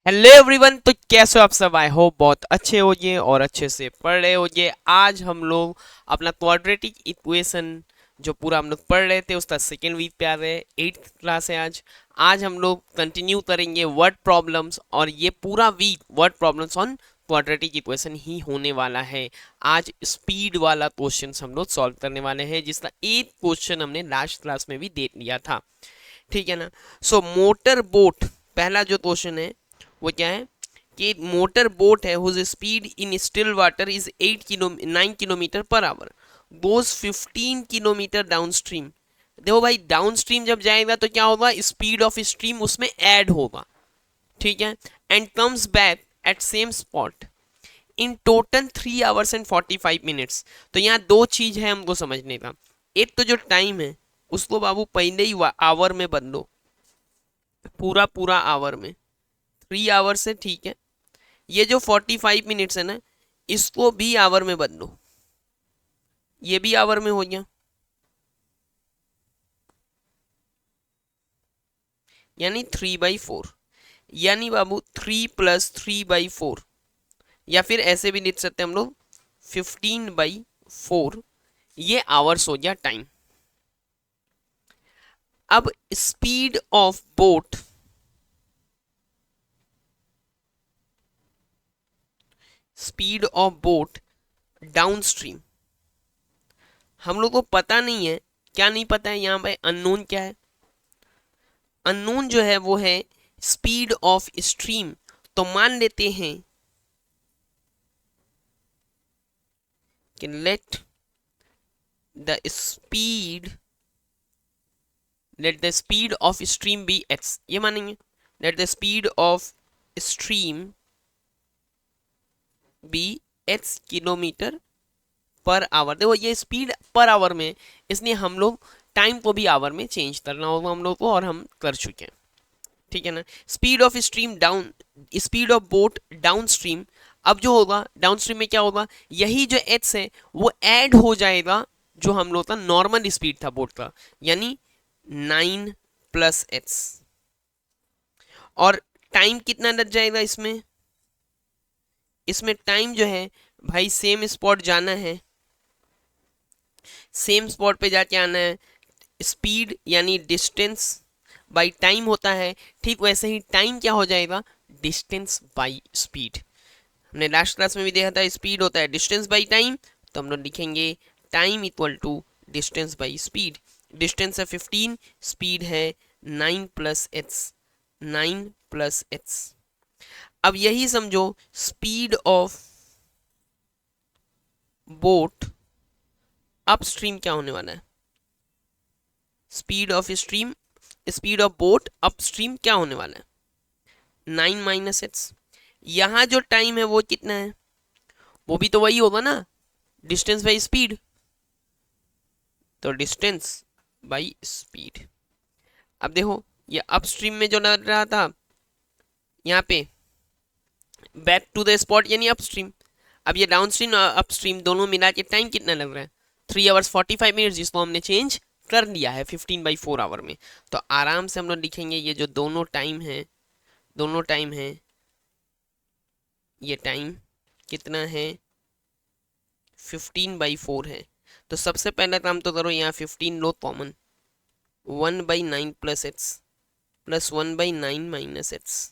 Hello everyone. तो कैसे हो आप सब? आई होप बहुत अच्छे होंगे और अच्छे से पढ़ रहे होंगे। आज हम लोग अपना क्वाड्रेटिक इक्वेशन जो पूरा हम लोग पढ़ रहे थे उसका सेकेंड वीक पे आ रहे हैं। 8th क्लास है आज। आज हम लोग कंटिन्यू करेंगे वर्ड प्रॉब्लम्स और ये पूरा week word problems on quadratic equation ही होने वाला है। आज स्पीड वाला क्वेश्चन हम लोग सॉल्व करने वाले हैं जिसका एक क्वेश्चन हमने लास्ट क्लास में भी दे लिया था। ठीक है ना? सो मोटर बोट पहला जो क्वेश्चन है वो क्या है कि मोटर बोट है whose speed in still water is 9 kilometre per hour goes 15 kilometre down stream. देखो भाई, डाउन स्ट्रीम जब जाएगा तो क्या होगा, स्पीड ऑफ स्ट्रीम उसमें ऐड होगा। ठीक है। And comes back at same spot in total 3 hours and 45 minutes। तो यहाँ दो चीज है हमको समझने का। एक तो जो टाइम है उसको बाबू पहले ही आवर में बदलो, पूरा पूरा आवर में। 3 hours से ठीक है। ये जो 45 मिनट्स है ना, इसको भी आवर में बदलो, ये भी आवर में हो गया। यानी 3/4, यानी बाबू 3 + 3/4, या फिर ऐसे भी लिख सकते हैं हम लोग 15/4। ये आवर्स हो गया टाइम। अब speed of boat, speed of boat down stream हम लोग को पता नहीं है। क्या नहीं पता है यहाँ पे? अननोन क्या है? अननोन जो है वो है स्पीड ऑफ स्ट्रीम। तो मान लेते हैं कि the speed let the speed of stream be x, ये मानेंगे। Let the speed of stream be x kilometre per hour. देखो ये स्पीड पर आवर में, इसलिए हम लोग टाइम को भी आवर में चेंज करना होगा हम लोग को, और हम कर चुके हैं। ठीक है ना? Speed of stream down, speed of boat down stream. अब जो होगा डाउन स्ट्रीम में क्या होगा, यही जो एच है वो ऐड हो जाएगा जो हम लोग का नॉर्मल स्पीड था बोट का, यानी 9 + x। और टाइम कितना लग जाएगा इसमें? इसमें टाइम जो है भाई, सेम स्पॉट जाना है, सेम स्पॉट पे जाके आना है। स्पीड यानी डिस्टेंस बाई टाइम होता है। ठीक वैसे ही टाइम क्या हो जाएगा, डिस्टेंस बाई स्पीड। हमने लास्ट क्लास में भी देखा था, स्पीड होता है डिस्टेंस बाई टाइम। तो हम लोग लिखेंगे time equal to distance by speed. Distance है 15, स्पीड है 9 + x, 9 + x। अब यही समझो स्पीड ऑफ बोट अपस्ट्रीम क्या होने वाला है। Speed of stream, speed of boat upstream क्या होने वाला है, 9 - x। यहाँ जो टाइम है वो कितना है, वो भी तो वही होगा ना, डिस्टेंस बाई स्पीड। तो डिस्टेंस बाई स्पीड। अब देखो ये अपस्ट्रीम में जो लग रहा था, यहाँ पे बैक टू द स्पॉट यानी अपस्ट्रीम। अब ये डाउनस्ट्रीम और अपस्ट्रीम दोनों मिला के टाइम कितना लग रहा है, 3 hours 45 minutes, जिसको हमने चेंज कर लिया है 15/4 आवर में। तो आराम से हम लोग लिखेंगे ये जो दोनों टाइम है, दोनों टाइम है, ये टाइम कितना है, 15/4 है। तो सबसे पहला काम तो करो, यहाँ 15 लो कॉमन, 1/9 + x प्लस 1/9 - x,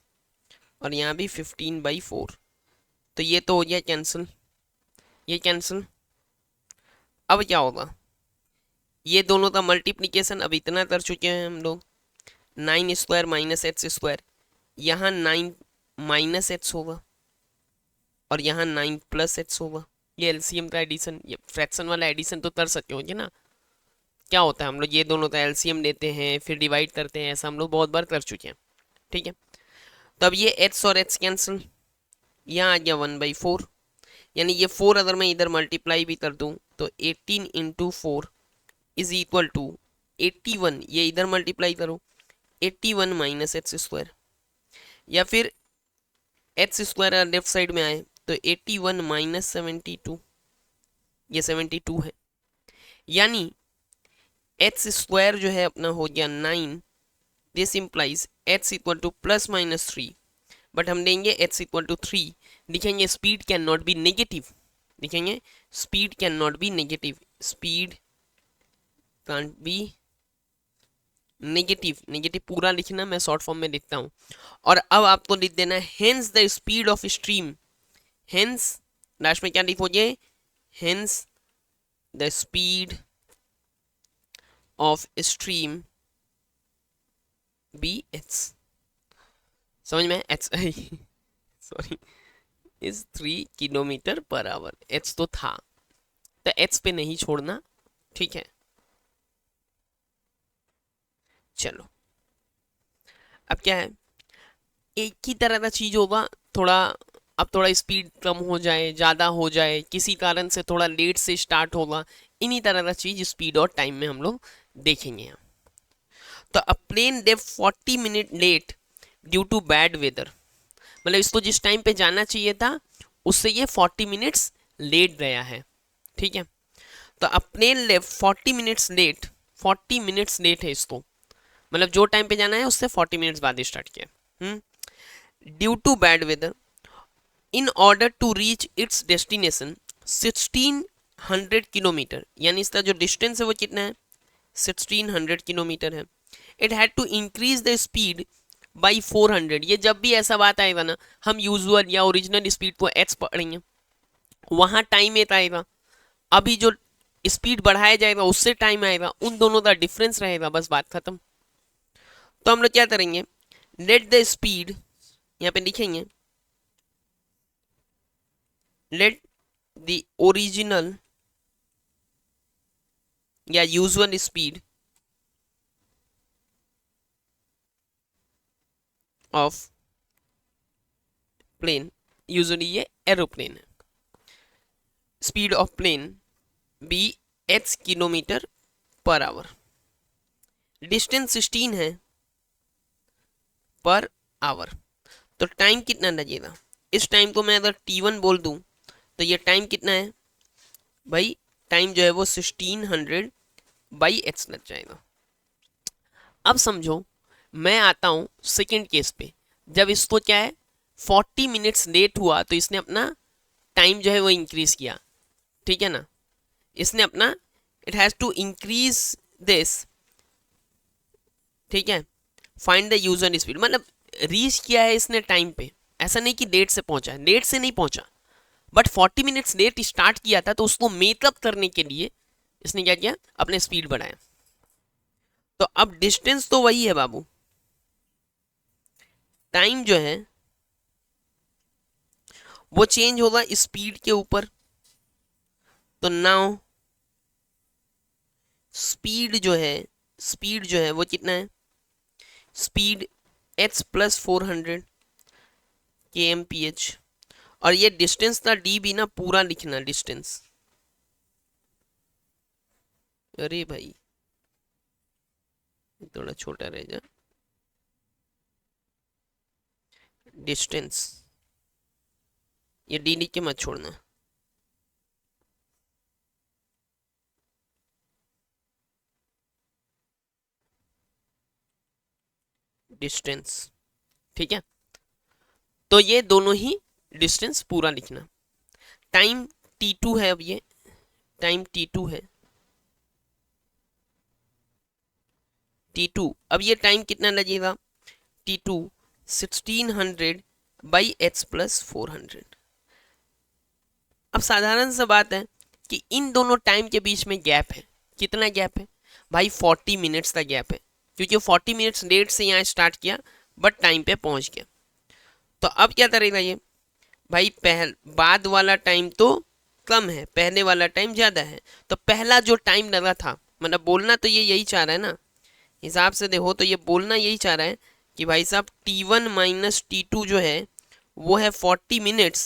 और यहाँ भी 15/4। तो ये तो हो गया कैंसिल, ये कैंसिल। अब क्या होगा, ये दोनों का मल्टीप्लीकेशन अब इतना कर चुके हैं हम लोग, 9² - x²। यहाँ 9 - x होगा और यहाँ 9 + x होगा। ये एलसीएम का एडिशन, ये फ्रैक्शन वाला एडिशन तो कर सकते होंगे ना। क्या होता है, हम लोग ये दोनों का एलसीएम लेते हैं फिर डिवाइड करते हैं, ऐसा हम लोग बहुत बार कर चुके हैं। ठीक है। तो अब ये x और x कैंसिल, यहाँ आ गया 1/4। यानी ये 4 अगर मैं इधर मल्टीप्लाई भी कर दूँ तो 18 × 4 इज इक्वल टू 81। ये इधर मल्टीप्लाई करो, 81 - x²। या फिर x² लेफ्ट साइड में आए तो 81 - 72, ये 72 है। यानी x² जो है अपना हो गया 9। This implies x equal to +- 3 but हम देंगे h इक्वल टू 3, लिखेंगे speed can not be negative, लिखेंगे speed can not be negative, speed can't be negative, negative पूरा लिखना, मैं शॉर्ट फॉर्म में लिखता हूं। और अब आपको लिख देना है hence the speed of stream, hence last में क्या लिखोगे, hence the speed of stream be h, समझ में, h sorry is 3 kilometre per hour, h तो था तो एच पे नहीं छोड़ना, ठीक है। चलो अब क्या है, एक ही तरह का चीज होगा, थोड़ा अब थोड़ा स्पीड कम हो जाए ज़्यादा हो जाए, किसी कारण से थोड़ा लेट से स्टार्ट होगा, इन्हीं तरह का चीज स्पीड और टाइम में हम लोग देखेंगे। तो a plane left 40 minute late due to bad weather, मतलब इसको जिस टाइम पे जाना चाहिए था उससे ये 40 मिनट्स लेट गया है, ठीक है। तो a plane left 40 minutes late, 40 minutes late है इसको, मतलब जो टाइम पे जाना है उससे 40 मिनट्स बाद स्टार्ट किया, due to bad weather in order to reach its destination 1600 kilometre, यानी इसका जो डिस्टेंस है वो कितना है, 1600 किलोमीटर है। It had to increase the speed by 400, ये जब भी ऐसा बात आएगा ना, हम यूजुअल या ओरिजिनल स्पीड को एच पढ़ेंगे, वहाँ टाइम एट आएगा, अभी जो स्पीड बढ़ाया जाएगा उससे टाइम आएगा, उन दोनों का डिफरेंस रहेगा, बस बात खत्म। तो हम लोग क्या करेंगे, लेट द स्पीड, यहाँ पे लिखेंगे लेट द ओरिजिनल या usual speed of plane, usually ये एरोप्लेन है, speed of plane be h kilometre per hour, distance 16 है पर आवर, तो टाइम कितना लगेगा, इस टाइम को मैं अगर t1 बोल दूं तो ये टाइम कितना है भाई, टाइम जो है वो 1600 बाई एच लग जाएगा। अब समझो मैं आता हूं सेकेंड केस पे, जब इसको क्या है 40 मिनट्स लेट हुआ तो इसने अपना टाइम जो है वो इंक्रीज किया, ठीक है ना, इसने अपना it has to increase this, ठीक है, फाइंड द यूजर स्पीड, मतलब रीच किया है इसने टाइम पे, ऐसा नहीं कि लेट से पहुंचा, लेट से नहीं पहुंचा, बट 40 मिनट्स लेट स्टार्ट किया था, तो उसको मेकअप करने के लिए इसने क्या किया, अपने स्पीड बढ़ाया। तो अब डिस्टेंस तो वही है बाबू, टाइम जो है वो चेंज होगा स्पीड के ऊपर, तो नाउ स्पीड जो है वो कितना है, स्पीड h प्लस 400 kmph, और ये डिस्टेंस था डी भी ना पूरा लिखना डिस्टेंस, अरे भाई थोड़ा छोटा रह जा, डिस्टेंस ये डी लिख के मत छोड़ना, डिस्टेंस, ठीक है। तो ये दोनों ही डिस्टेंस पूरा लिखना, टाइम t2 है, अब ये टाइम t2 है, t2, अब ये टाइम कितना लगेगा, t2 1600 बाई h प्लस 400। अब साधारण सा बात है कि इन दोनों टाइम के बीच में गैप है, कितना गैप है भाई, 40 मिनट्स का गैप है, क्योंकि 40 मिनट्स लेट से यहाँ स्टार्ट किया बट टाइम पे पहुंच गया। तो अब क्या करेगा ये भाई, बाद वाला टाइम तो कम है, पहले वाला टाइम ज़्यादा है, तो पहला जो टाइम लगा था, मतलब बोलना तो ये यही चाह रहा है ना, हिसाब से देखो तो ये बोलना यही चाह रहा है कि भाई साहब t1 माइनस t2 जो है वो है 40 मिनट्स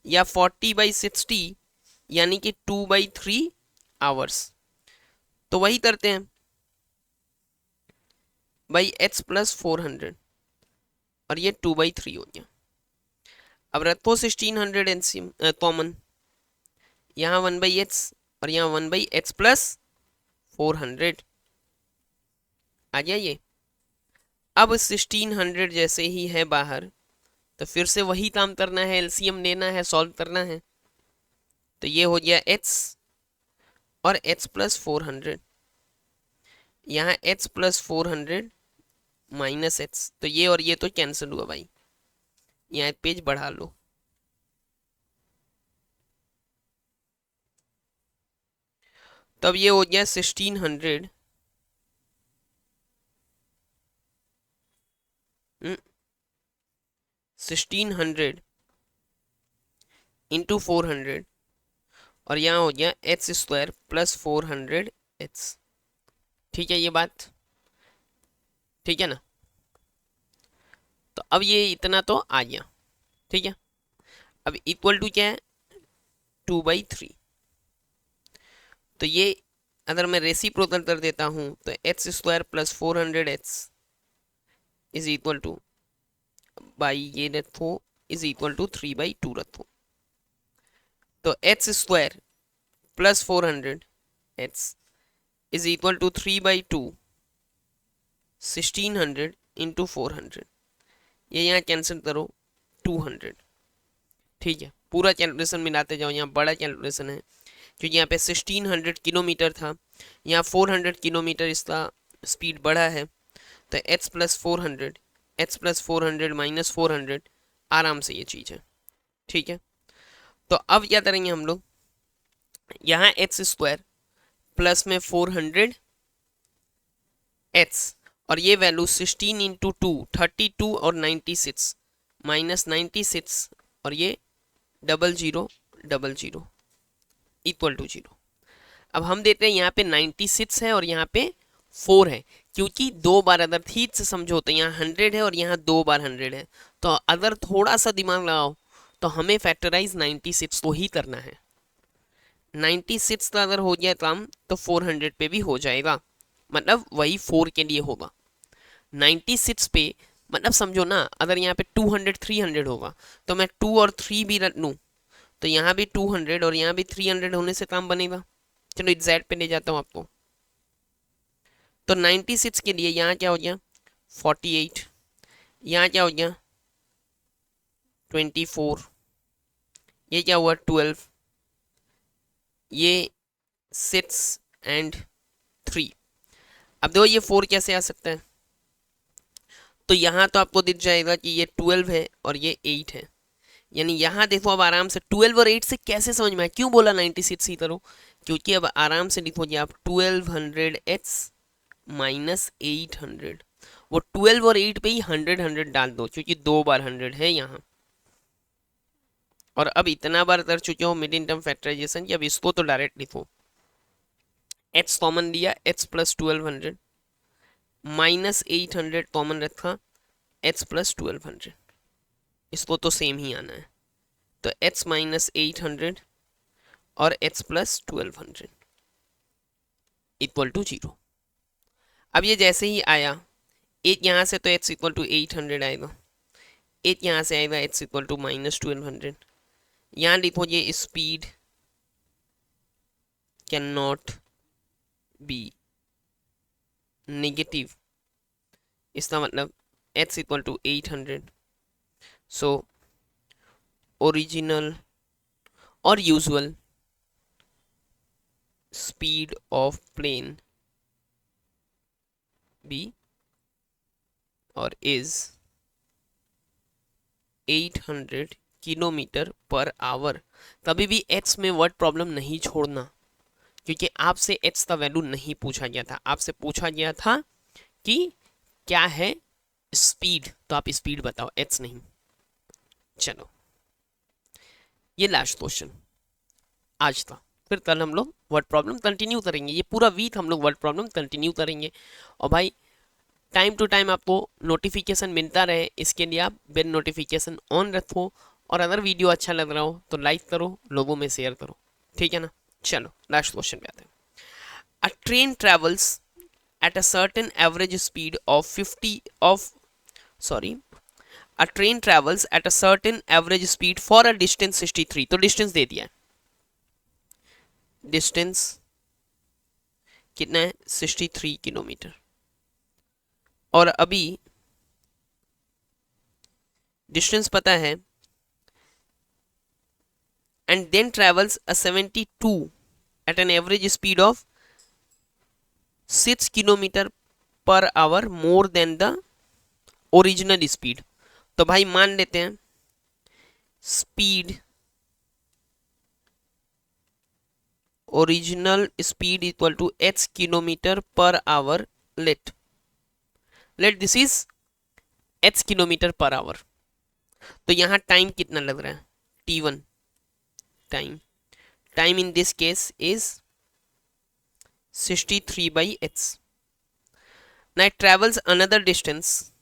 या 40/60, यानी कि 2/3 आवर्स। तो वही करते हैं भाई h प्लस 400 और ये 2/3 हो गया। अब रखो 1600 एनसीएम कॉमन, यहाँ 1/h और यहाँ 1/h प्लस 400 आ गया ये। अब 1600 जैसे ही है बाहर तो फिर से वही काम करना है, एलसीएम लेना है, सॉल्व करना है। तो ये हो गया h और h प्लस 400, यहाँ h प्लस 400 माइनस h, तो ये और ये तो कैंसिल हुआ भाई। यहाँ एक पेज बढ़ा लो। तब ये हो गया 1600 1600 इंटू 400, और यहाँ हो गया एच स्क्वायर प्लस 400h। ठीक है ये बात, ठीक है ना। तो अब ये इतना तो आ गया, ठीक है। अब इक्वल टू क्या है, 2/3। तो ये अगर मैं रेसिप्रोकल कर देता हूं तो h square plus 400h is equal to, by ये रखो, इज इक्वल टू 3/2 रखो। तो h square plus 400h is equal to 3/2 1600 into 400। ये यहाँ कैंसिल करो 200, ठीक है। पूरा कैलकुलेशन मिलाते जाओ, यहाँ बड़ा कैलकुलेशन है क्योंकि यहाँ पे 1600 किलोमीटर था, यहाँ 400 किलोमीटर इसका स्पीड बढ़ा है। तो h प्लस 400 माइनस 400 आराम से ये चीज़ है, ठीक है। तो अब क्या करेंगे हम लोग, यहाँ h स्क्वायर प्लस में 400h और ये वैल्यू 16 इंटू 2 32 और 96 माइनस 96 और ये 0000 इक्वल टू 0। अब हम देते हैं यहाँ पे 96 है और यहाँ पे 4 है, क्योंकि 2 बार अगर ठीक से समझो तो यहाँ 100 है और यहाँ 2 बार 100 है। तो अगर थोड़ा सा दिमाग लगाओ तो हमें फैक्टराइज 96 को ही करना है। 96 का अगर हो गया काम तो 400 पे भी हो जाएगा, मतलब वही 4 के लिए होगा। 96 पे मतलब समझो ना, अगर यहाँ पे 200 300 होगा तो मैं 2 और 3 भी रख लूँ तो यहाँ भी 200 और यहाँ भी 300 होने से काम बनेगा। चलो एग्जैक्ट पे ले जाता हूँ आपको। तो 96 के लिए यहाँ क्या हो गया 48, यहाँ क्या हो गया 24, ये क्या हुआ 12, ये 6 एंड 3। अब देखो ये 4 कैसे आ सकता है, तो यहाँ तो आपको दिख जाएगा कि ये 12 है और ये 8 है। यानी यहाँ देखो अब आराम से 12 और 8 से कैसे समझ में आया, क्यों बोला 96 ही करो, क्योंकि अब आराम से लिखोगे आप 1200h माइनस 800। वो 12 और 8 पे ही 100 डाल दो क्योंकि 2 बार 100 है यहाँ। और अब इतना बार कर चुके हो मिड टर्म फैक्टराइजेशन कि अब इसको तो डायरेक्ट लिखो। h कॉमन लिया, h प्लस 1200 माइनस 800 कॉमन रखा, h प्लस 1200, इसको तो सेम ही आना है। तो h माइनस 800 और h प्लस 1200 इक्वल टू 0। अब ये जैसे ही आया, एक यहाँ से तो h इक्वल टू 800 आएगा, एक यहाँ से आएगा h इक्वल टू माइनस 1200। यहाँ लिखो ये speed can not be negative, इसका मतलब h equal to 800। So original और usual speed of plane be और इज 800 किलोमीटर पर आवर। कभी भी h में वर्ड प्रॉब्लम नहीं छोड़ना, क्योंकि आपसे h का वैल्यू नहीं पूछा गया था, आपसे पूछा गया था कि क्या है स्पीड, तो आप स्पीड बताओ, h नहीं। चलो ये लास्ट क्वेश्चन आज था, फिर कल हम लोग वर्ड प्रॉब्लम कंटिन्यू करेंगे। ये पूरा वीक हम लोग वर्ड प्रॉब्लम कंटिन्यू करेंगे। और भाई टाइम टू टाइम आपको नोटिफिकेशन मिलता रहे, इसके लिए आप बेल नोटिफिकेशन ऑन रखो। और अगर वीडियो अच्छा लग रहा हो तो लाइक करो, लोगों में शेयर करो, ठीक है ना। चलो लास्ट क्वेश्चन पे आते हैं। अ train travels at a certain average speed of 50 of sorry a train travels at a certain average speed for a distance 63। तो डिस्टेंस दे दिया है, डिस्टेंस कितना है 63 किलोमीटर। और अभी डिस्टेंस पता है, and then travels a 72 at an average speed of 6 kilometre per hour more than the original speed. तो भाई मान लेते हैं speed, original speed equal to h kilometre per hour. Let this is h kilometre per hour. तो यहां time कितना लग रहा है, t1 time in this case is 63 by h. Now it travels another distance,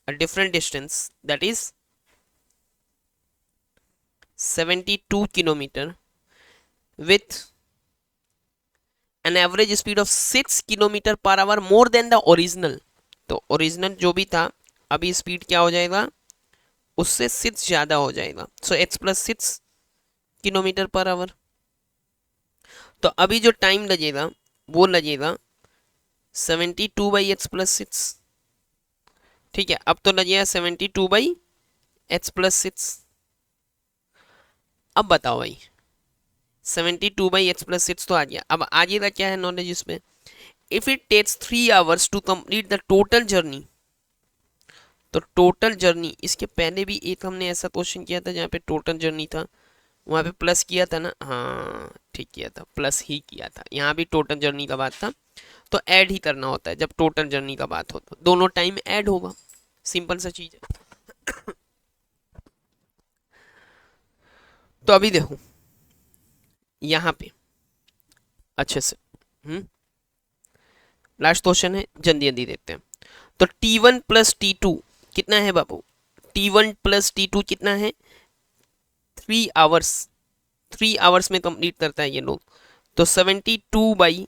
a different distance, that is 72 kilometer with an average speed of 6 kilometer per hour more than the original. तो original जो भी था अभी speed क्या हो जाएगा, उससे 6 ज्यादा हो जाएगा। सो h plus 6 kilometre per hour. तो अभी जो टाइम लगेगा वो लगेगा 72 बाई एच प्लस 6। ठीक है, अब तो लगेगा 72 बाई एच प्लस 6। अब बताओ भाई 72 बाई एच प्लस 6 तो आ गया। अब आगे का क्या है नॉलेज इसमें, if it takes 3 hours to complete the total journey. तो टोटल जर्नी, इसके पहले भी एक हमने ऐसा क्वेश्चन किया था जहाँ पे टोटल जर्नी था, वहाँ पे प्लस किया था ना, हाँ ठीक किया था, प्लस ही किया था। यहाँ भी टोटल जर्नी का बात था, तो ऐड ही करना होता है जब टोटल जर्नी का बात हो, तो दोनों टाइम ऐड होगा, सिंपल सा चीज है। तो अभी देखो यहाँ पे अच्छे से, लास्ट क्वेश्चन है, जल्दी जल्दी देखते हैं। तो T1 प्लस T2 कितना है बाबू, T1 प्लस T2 कितना है, 3 आवर्स, 3 आवर्स में कंप्लीट करता है ये लोग। तो 72 बाई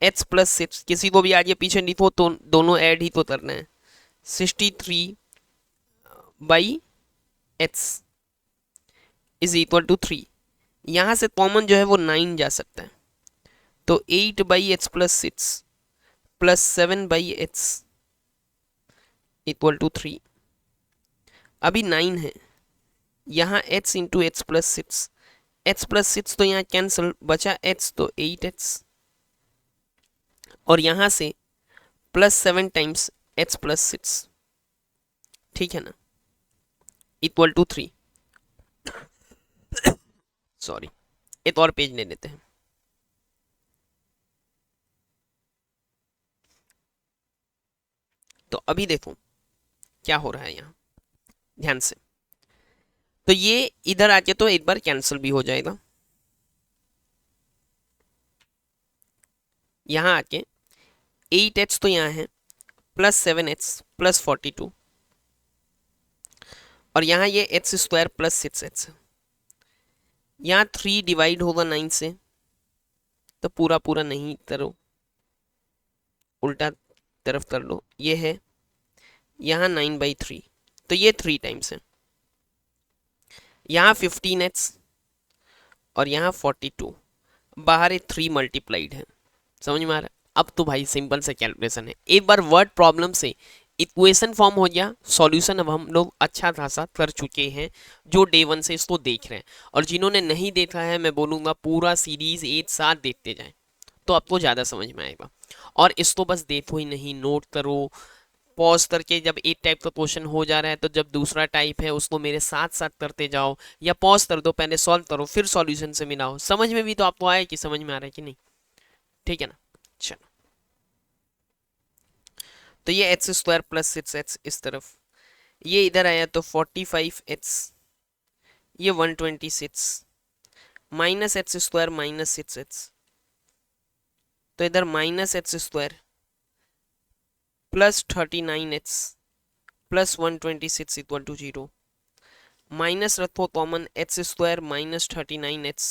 h प्लस 6, किसी को भी आगे पीछे लिखो तो दोनों ऐड ही तो करना है। 63 by h is equal to 3। यहां से कॉमन जो है वो 9 जा सकता है, तो 8 by h plus 6 plus 7 by h equal to 3। अभी 9 है, यहाँ h into h plus 6, h plus 6 तो यहाँ कैंसिल, बचा h तो 8h, और यहाँ से प्लस 7 टाइम्स h प्लस 6, ठीक है ना, इक्वल टू 3। सॉरी, एक और पेज ले लेते हैं। तो अभी देखो क्या हो रहा है यहाँ, ध्यान से। तो ये इधर आके तो एक बार कैंसिल भी हो जाएगा, यहाँ आके 8h तो यहाँ है, प्लस 7h प्लस 42, और यहाँ ये h स्क्वायर प्लस 6h, यहाँ 3 डिवाइड होगा 9 से, तो पूरा पूरा नहीं करो, उल्टा तरफ कर लो, ये है यहाँ 9/3, तो ये 3 टाइम्स है, यहाँ 15h और यहाँ 42, बाहर ये 3 मल्टीप्लाइड है। समझ में आ रहा है? अब तो भाई सिंपल से कैलकुलेशन है, एक बार वर्ड प्रॉब्लम से इक्वेशन फॉर्म हो गया, सॉल्यूशन अब हम लोग अच्छा खासा कर चुके हैं, जो डे 1 से इसको देख रहे हैं। और जिन्होंने नहीं देखा है, मैं बोलूँगा पूरा सीरीज एक साथ देखते जाएं, तो आपको ज़्यादा समझ में आएगा। और इसको बस देखो ही नहीं, नोट करो, पॉज करके जब एक टाइप का क्वेश्चन हो जा रहा है तो जब दूसरा टाइप है उसको मेरे साथ साथ करते जाओ, या पॉज कर दो, पहले सॉल्व करो फिर सॉल्यूशन से मिलाओ, समझ में भी तो आपको आए कि समझ में आ रहा है कि नहीं, ठीक है ना। चलो, तो ये एच स्क्वायर प्लस 6h इस तरफ, ये इधर आया तो 45h, ये 126 minus h square minus 6h, तो इधर minus h square plus 39h plus 126 equal to 0, minus रखो common, h square minus 39h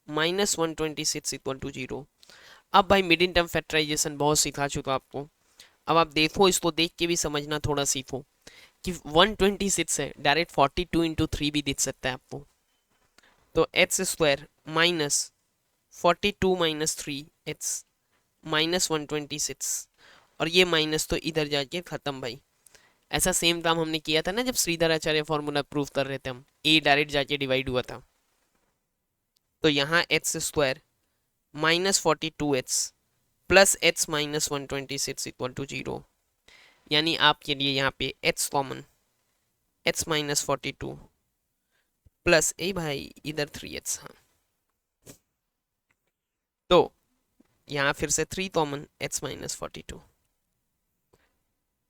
minus 126 equal to 0। अब भाई मिडिल टर्म फैक्टराइजेशन बहुत सिखा चुका आपको, अब आप देखो, इसको देख के भी समझना थोड़ा सीखो कि 126 है, डायरेक्ट 42 इंटू 3 भी दिख सकता है आपको। तो h square minus 42 minus 3h minus 126, और ये माइनस तो इधर जाके खत्म भाई, ऐसा सेम काम हमने किया था ना जब श्रीधर आचार्य फॉर्मूला प्रूव कर रहे थे हम, ए डायरेक्ट जाके डिवाइड हुआ था। तो यहाँ x square minus 42x plus x minus 126 equal to 0, यानी आपके लिए यहाँ पे x common, x minus 42 plus ए भाई इधर 3x, हाँ तो यहाँ फिर से 3 common, x minus 42,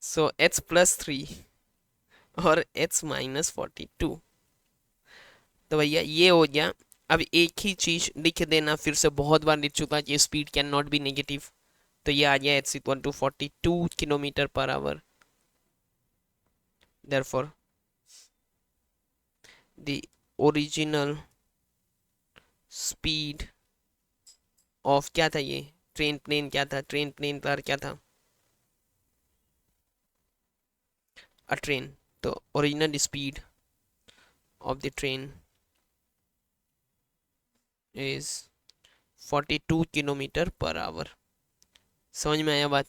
so x plus 3 और x माइनस 42। तो भैया ये हो गया। अब एक ही चीज लिख देना, फिर से बहुत बार लिख चुका कि speed can not be negative, तो ये आ गया x equal to 42 kilometre per hour. Therefore the original speed of क्या था, ये ट्रेन प्लेन क्या था, ट्रेन प्लेन पर क्या था, अ ट्रेन, तो original speed of the train is 42 kilometre per our. समझ में आया बात,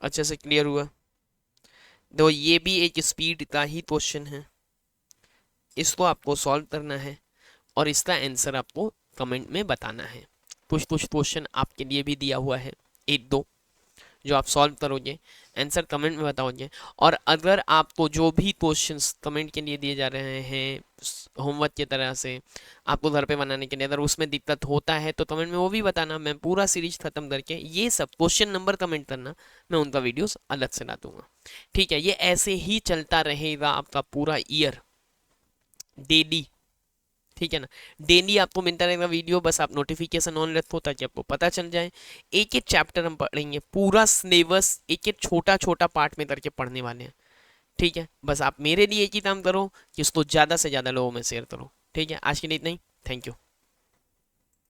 अच्छे से क्लियर हुआ। तो ये भी एक स्पीड का ही क्वेश्चन है, इसको आपको सॉल्व करना है और इसका आंसर आपको कमेंट में बताना है। कुछ कुछ क्वेश्चन आपके लिए भी दिया हुआ है, एक दो जो आप सॉल्व करोगे, आंसर कमेंट में बताओगे। और अगर आपको जो भी क्वेश्चंस कमेंट के लिए दिए जा रहे हैं होमवर्क की तरह से आपको घर पे बनाने के लिए, अगर उसमें दिक्कत होता है तो कमेंट में वो भी बताना। मैं पूरा सीरीज खत्म करके ये सब क्वेश्चन नंबर कमेंट करना, मैं उनका वीडियोस अलग से ला दूंगा। ठीक है, ये ऐसे ही चलता रहेगा आपका पूरा ईयर, डेली। ठीक है ना, डेली आपको मिलता रहेगा वीडियो, बस आप नोटिफिकेशन ऑन रखो ताकि आपको पता चल जाए। एक एक चैप्टर हम पढ़ेंगे, पूरा सिलेबस एक एक छोटा छोटा पार्ट में करके पढ़ने वाले हैं। ठीक है, बस आप मेरे लिए एक ही काम करो कि इसको ज़्यादा से ज़्यादा लोगों में शेयर करो। ठीक है, आज के लिए इतना ही, थैंक यू।